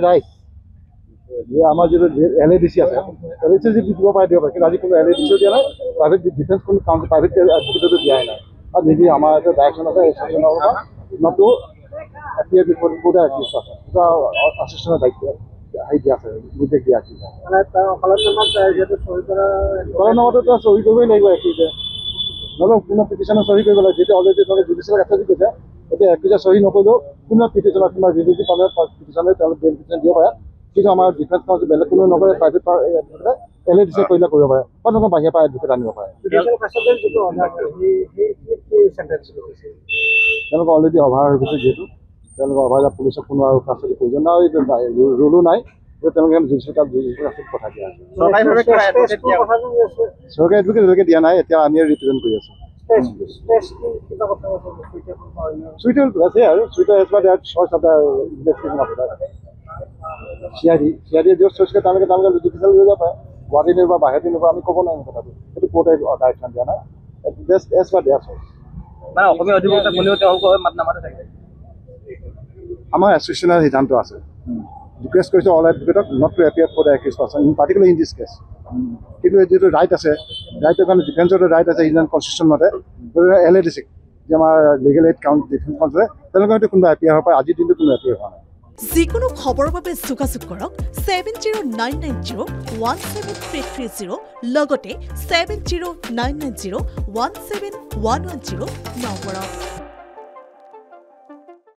right যে আমাৰ যিটো LADC আছে LADC যদি দিব পাৰে দিব পাৰে কিন্তু আজি কোনো LADCও দিয়া নাই প্ৰাইভেট ডিফেন্স কোনো কাউন্সিল প্ৰাইভেট এডভোকেটো দিয়াই নাই আৰু যদি আমাৰ এটা ডাইৰেকশ্যন আছে এছ'চিয়েশ্যনৰ পৰা নটো এপিয়াৰ বিপদ একিউজ আছে এটা এছ'চিয়েশ্যনৰ দায়িত্ব হেৰি দিয়া আছে নিৰ্দেশ দিয়া আছে মানে তাৰ অকালতনামত যিহেতু চহী কৰা অকালতনামতো চহী কৰিবই লাগিব একিউজে নহ'লে কোনো পিটিশ্যনত চহী কৰিব লাগে যেতিয়া অলৰেডি তেওঁলোকে জুডিচিয়েল এক্সেছ কৈছে এতিয়া একিউজে চহী নকৰিলেও কোনো পিটিশ্যনত তোমাৰ ৰিলিজি পালে পিটিশ্যনে তেওঁলোকে বেল পিটিশ্যন দিব পাৰে কিন্তু আমাৰ ডিফেন্স কাউন্সিল বেলেগ কোনো নকৰে প্ৰাইভেট LADC কৰিলে কৰিব পাৰে বা নহয় বাহিৰৰ পৰা এডভোকেট আনিব পাৰে তেওঁলোকে অলৰেডি অভাৰ হৈ গৈছে যিহেতু তেওঁলোকে অভাৰ পুলিচক কোনো আৰু কাষ্টডি প্ৰয়োজন নাই ৰুলো নাই যে তেওঁলোকে জুডিচিয়েল কাষ্টডিত পঠাই দিয়া আছে চৰকাৰী এডভোকেট এতিয়ালৈকে দিয়া নাই এতিয়া আমি ৰিপ্ৰেজেণ্ট কৰি আছোঁ চুইটেল আছে আৰু চুইটেল as but search of the investigation of CID য'ত চইচ কৰে তেওঁলোকে জুডিচিয়েল লৈ যাব পাৰে গুৱাহাটী নিব বা বাহিৰত নিব আমি ক'ব নোৱাৰিম কথাটো সেইটো কোৰ্টে ডাইৰেকশ্যন দিয়া নাই এজ বাট দেয়াৰ চইচ মানে অসমীয়া অধিবক্তা কোনেও তেওঁলোকৰ মাত নামাতে থাকে আমাৰ এছ'চিয়েশ্যনৰ সিদ্ধান্ত আছে ৰিকুৱেষ্ট কৰিছে অল এডভোকেটক not to appear for the accused person in particular in this case কিন্তু যিটো ৰাইট আছে ৰাইটৰ কাৰণে ডিফেন্সৰ ৰাইট আছে ইণ্ডিয়ান কনষ্টিটিউশ্যন মতে LADC যে আমাৰ লিগেল এইড ডিফেন্স কাউন্সিলে তেওঁলোকে হয়তো কোনোবা এপিয়াৰ হ'ব পাৰে আজিৰ দিনটো কোনো এপিয়াৰ হোৱা নাই যিকোনো খবৰৰ বাবে যোগাযোগ কৰক 7099017330 লগতে 7099017110 নম্বৰত